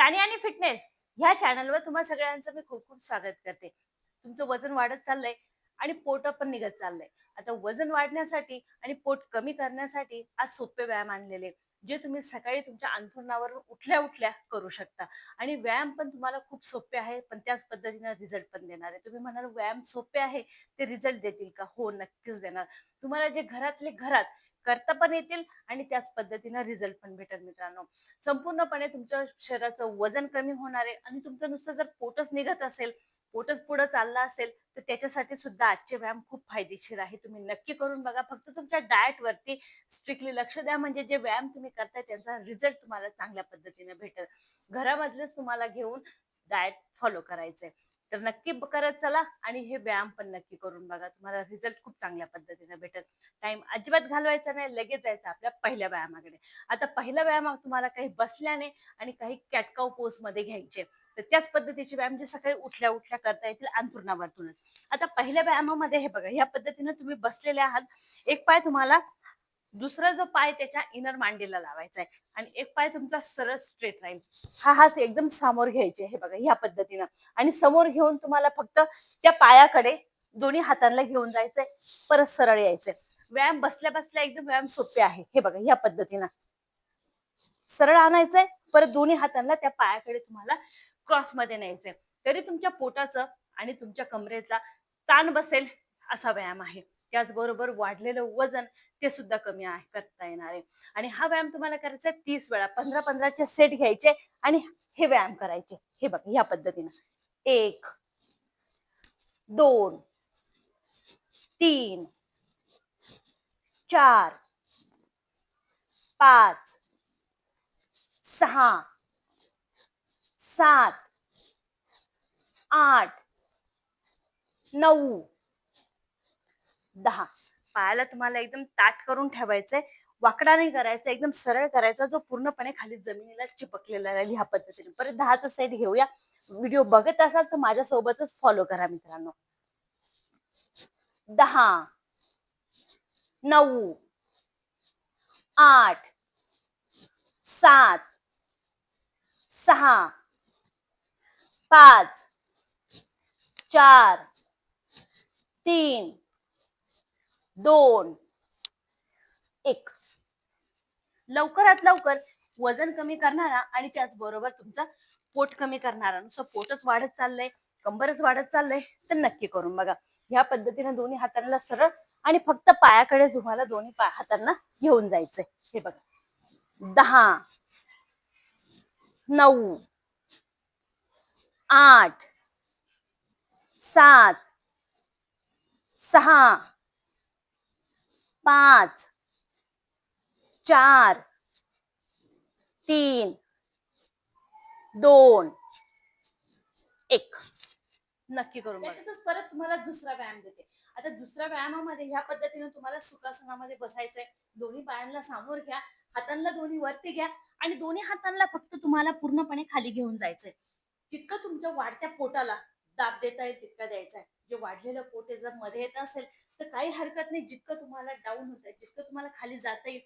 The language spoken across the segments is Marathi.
राणी आणि फिटनेस ह्या चॅनलवर तुम्हा सगळ्यांचं मी खूप खूप स्वागत करते. तुमचं वजन वाढत चाललंय आणि पोट पण निघत चाललंय. आता वजन वाढण्यासाठी आणि पोट कमी करण्यासाठी आज सोपे व्यायाम आणलेले, जे तुम्ही सकाळी तुमच्या अंथरुणावर उठल्या उठल्या करू शकता. आणि व्यायाम पण तुम्हाला खूप सोपे आहे, पण त्याच पद्धतीने रिझल्ट पण देणार आहे. तुम्ही म्हणाल व्यायाम सोपे आहे, ते रिझल्ट देतील का? हो, नक्कीच देणार. तुम्हाला जे घरातले घरात करता पण येतील आणि त्याच पद्धतीने रिझल्ट पण भेटेल मित्रांनो. संपूर्णपणे तुमच्या शरीराचं वजन कमी होणार आहे आणि तुमचं नुसतं जर पोटच निघत असेल, पोटच पुढे चाललं असेल, तर त्याच्यासाठी सुद्धा आजचे व्यायाम खूप फायदेशीर आहे. तुम्ही नक्की करून बघा. फक्त तुमच्या डाएट वरती स्ट्रिक्टली लक्ष द्या, म्हणजे जे व्यायाम तुम्ही करताय त्यांचा रिझल्ट तुम्हाला चांगल्या पद्धतीने भेटेल. घरामधलेच तुम्हाला घेऊन डाएट फॉलो करायचंय. तर नक्की करत चला आणि हे व्यायाम पण नक्की करून बघा. तुम्हाला रिझल्ट खूप चांगल्या पद्धतीने भेटेल. टाइम अजिबात घालवायचा नाही, लगेच जायचं आपल्या पहिल्या व्यायामाकडे. आता पहिला व्यायाम तुम्हाला काही बसल्याने आणि काही कॅटकाव पोज मध्ये घ्यायचे. तर त्याच पद्धतीचे व्यायाम जे सकाळी उठल्या उठल्या करता येतील अंथरुणावरतूनच. आता पहिल्या व्यायामामध्ये हे बघा, या पद्धतीने तुम्ही बसलेले आहात. एक पाय तुम्हाला, दुसरा जो पाय त्याच्या इनर मांडीला लावायचा आहे आणि एक पाय तुमचा सरळ स्ट्रेट राहील. हा हात एकदम समोर घ्यायचे. हे बघा, ह्या पद्धतीनं. आणि समोर घेऊन तुम्हाला फक्त त्या पायाकडे दोन्ही हातांना घेऊन जायचंय, परत सरळ यायचंय. व्यायाम बसल्या बसल्या एकदम व्यायाम सोपे आहे. हे बघा, ह्या पद्धतीनं सरळ आणायचंय, परत दोन्ही हातांना त्या पायाकडे तुम्हाला क्रॉस मध्ये न्यायचंय. तरी तुमच्या पोटाचं आणि तुमच्या कमरेचा ताण बसेल असा व्यायाम आहे. त्याचबरोबर वाढलेलं वजन ते सुद्धा कमी करता येणार आहे. आणि हा व्यायाम तुम्हाला करायचा आहे 30 वेळा. 15-15चे सेट घ्यायचे आणि हे व्यायाम करायचे. हे बघा, ह्या पद्धतीनं 1, 2, 3, 4, 5, 6, 7, 8, 9, 10. पायाला तुम्हाला एकदम ताठ करून ठेवायचंय. वाकडा नाही करायचा, एकदम सरळ करायचा, जो पूर्णपणे खाली जमिनीला चिपकलेला राहील. ह्या पद्धतीने परत 10चा सेट घेऊया. व्हिडिओ बघत असाल तर माझ्यासोबतच फॉलो करा मित्रांनो. 10, 9, 8, 7, 6, 5, 4, 3, 2, 1. लवकरात लवकर वजन कमी करणारा आणि त्याचबरोबर तुमचा पोट कमी करणारा. नुसतं पोटच वाढत चाललंय, कंबरच वाढत चाललंय, तर नक्की करून बघा. ह्या पद्धतीने दोन्ही हातांना सरळ आणि फक्त पायाकडे तुम्हाला दोन्ही हातांना घेऊन जायचंय. हे बघा, 10, 9, 8, 7, 6, 5, 4, 3, 2, 1. नक्की करून बघा. त्याच्यातच परत तुम्हाला दुसरा व्यायाम देते. आता दुसऱ्या व्यायामामध्ये ह्या पद्धतीने तुम्हाला सुखासनामध्ये बसायचंय. दोन्ही पायांना समोर घ्या, हातांना दोन्ही वरती घ्या आणि दोन्ही हातांना फक्त तुम्हाला पूर्णपणे खाली घेऊन जायचंय. जितकं तुमच्या वाढत्या पोटाला दाब देता येईल तितका द्यायचा आहे. जे वाढलेलं पोट जर मध्ये येत असेल तर काही हरकत नाही. जितकं तुम्हाला डाऊन होत आहे, जितकं तुम्हाला खाली जाता येईल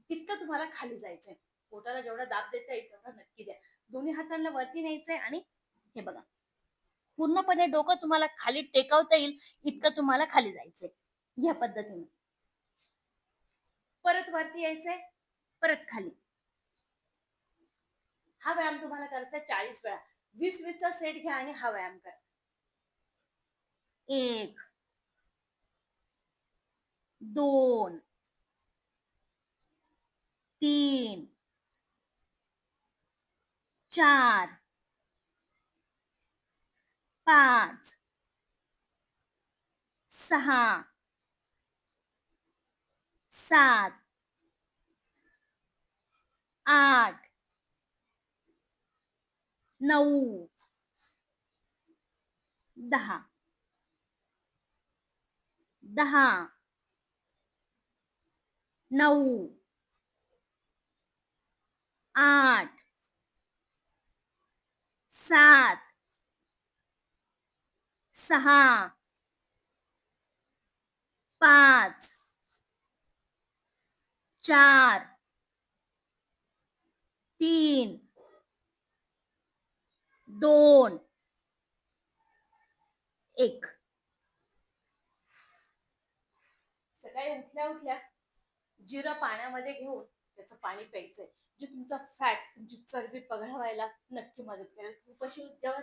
तितकं तुम्हाला खाली जायचंय. पोटाला जेवढा दाब देता येईल तेवढा नक्की द्या. दोन्ही हातांना वरती न्यायचंय आणि हे बघा, पूर्णपणे डोकं तुम्हाला खाली टेकवता येईल इतकं तुम्हाला खाली जायचंय. ह्या पद्धतीने परत वरती यायचंय, परत खाली. हा व्यायाम तुम्हाला करायचा 40 वेळा. 20-20 चा सेट घ्या आणि हा व्यायाम करा. 1, 2, 3, 4, 5, 6, 7, 8, 9, 10, 10, 9, 8, 7, 6, 5, 4, 3, 2 1. सकाळी उठल्या उठल्या जिरं पाण्यामध्ये घेऊन त्याचं पाणी प्यायचंय, जे तुमचा फॅट, तुमची चरबी पघळवायला नक्की मदत करेल. उपाशी जेव्हा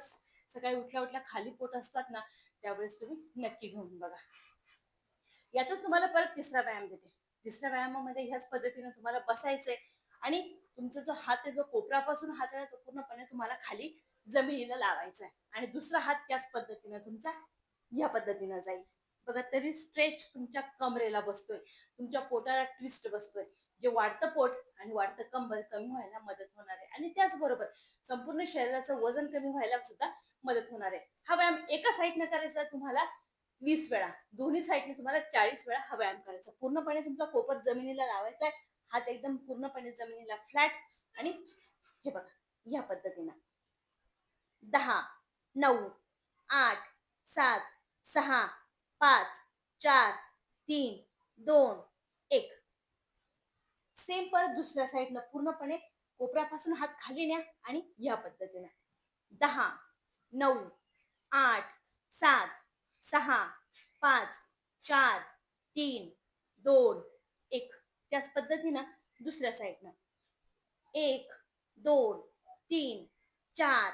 सकाळी उठल्या उठल्या खाली पोट असतात ना, त्यावेळेस तुम्ही नक्की घेऊन बघा. यातच तुम्हाला परत तिसरा व्यायाम देते. तिसऱ्या व्यायामामध्ये ह्याच पद्धतीने तुम्हाला बसायचंय आणि तुमचा जो हात आहे, जो कोपरापासून हात आहे तो पूर्णपणे तुम्हाला खाली जमिनीला लावायचा आहे आणि दुसरा हात त्याच पद्धतीने तुमचा ह्या पद्धतीने जाईल. बघा, तरी स्ट्रेच तुमच्या कमरेला बसतोय, तुमच्या पोटाला ट्विस्ट बसतोय, जे वाढतं पोट आणि वाढतं कंबर कमी व्हायला मदत होणार आहे आणि त्याचबरोबर संपूर्ण शरीराचं वजन कमी व्हायला सुद्धा मदत होणार आहे. हा व्यायाम एका साईडने करायचा तुम्हाला 20 वेळा, दोन्ही साईडने तुम्हाला 40 वेळा हा व्यायाम करायचा. पूर्णपणे तुमचा कोपर जमिनीला लावायचा आहे, हात एकदम पूर्णपणे जमिनीला फ्लॅट आणि हे बघा या पद्धतीनं 10 9 8 7 6 5 4 3 2 1. सेम परत दुसऱ्या साईडला पूर्णपणे कोपऱ्यापासून हात खाली न्या आणि या पद्धतीने 10 9 8 7 6 5 4 3 2 1. त्याच पद्धतीनं दुसऱ्या साईडनं 1 2 3 4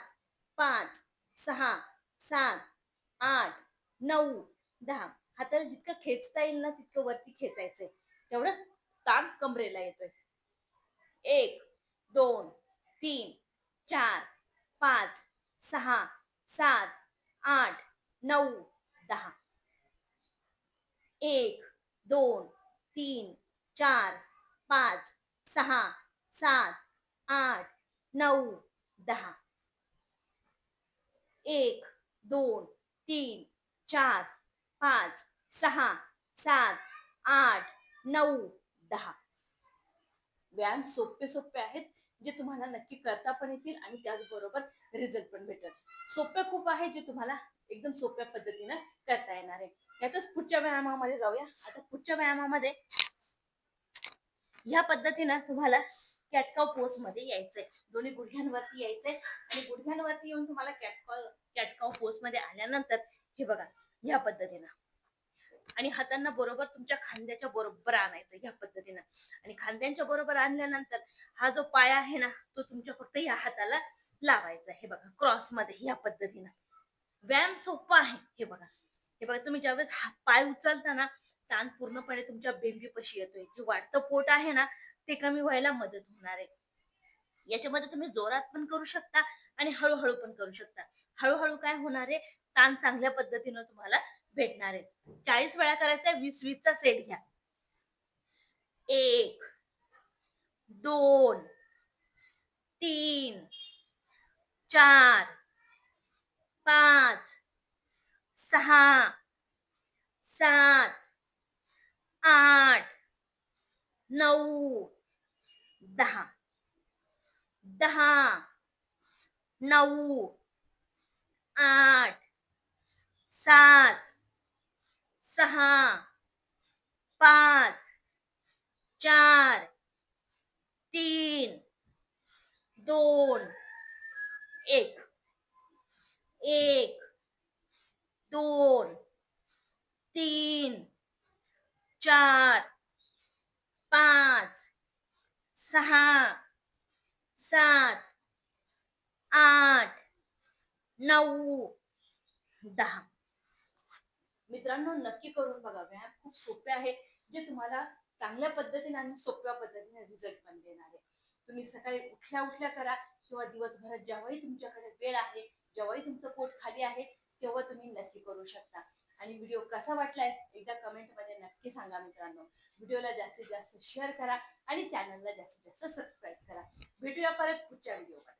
5 6 7 8 9 10. हाताला जितकं खेचता येईल ना तितकं वरती खेचायचंय, तेवढंच ताण कमरेला येतोय. 1 2 3 4 5 6 7 8 9 10. 1 2 3 4 5 6 7 8 9 10. 1 2 3 4 5 6 7 8 9 10. व्यायाम सोपे आहेत, जे तुम्हाला नक्की करता पण येतील आणि त्याचबरोबर रिझल्ट पण भेटेल. सोपे खूप आहे, जे तुम्हाला एकदम सोप्या पद्धतीनं करता येणार आहे. यातच पुढच्या व्यायामामध्ये जाऊया. आता पुढच्या व्यायामामध्ये ह्या पद्धतीनं तुम्हाला कॅटकाव पोज मध्ये यायचंय. दोन्ही गुडघ्यांवरती यायचंय आणि गुडघ्यांवरती येऊन तुम्हाला कॅटकाव पोज मध्ये आल्यानंतर हे बघा ह्या पद्धतीनं आणि हातांना बरोबर तुमच्या खांद्याच्या बरोबर आणायचं ह्या पद्धतीनं आणि खांद्यांच्या बरोबर आणल्यानंतर हा जो पाय आहे ना तो तुमच्या फक्त या हाताला लावायचा. हे बघा क्रॉस मध्ये ह्या पद्धतीनं. व्यायाम सोपा आहे. हे बघा तुम्ही ज्यावेळेस हा पाय उचलता ना, ताण पूर्णपणे तुमच्या बेंबीपाशी येतोय. जे वाढतं पोट आहे ना ते कमी व्हायला मदत होणार आहे. याच्यामध्ये तुम्ही जोरात पण करू शकता आणि हळूहळू पण करू शकता. हळूहळू काय होणार आहे, ताण चांगल्या पद्धतीनं तुम्हाला भेटणार आहे. 40 वेळा करायचा आहे. 20-20 चा सेट घ्या. 1 2 3 4 5 6 7 8 9 10. 10 9 8 7 6 5 4 3 2 1. 1 2 3 4 5 6 7 8 9 10. मित्रांनो, नक्की करून बघा. व्यायाम खूप सोपे आहे, जे तुम्हाला चांगल्या पद्धतीने आणि सोप्या पद्धतीने रिझल्ट पण देणार आहे. तुम्ही सकाळी उठल्या उठल्या करा किंवा दिवसभरात जेव्हाही तुमच्याकडे वेळ आहे, जेव्हाही तुमचं पोट खाली आहे, तेव्हा तुम्ही नक्की करू शकता. आणि व्हिडिओ कसा वाटलाय एकदा कमेंट मध्ये नक्की सांगा मित्रांनो. व्हिडिओला जास्तीत जास्त शेअर करा आणि चॅनलला जास्तीत जास्त सबस्क्राईब करा. भेटूया परत पुढच्या व्हिडिओमध्ये.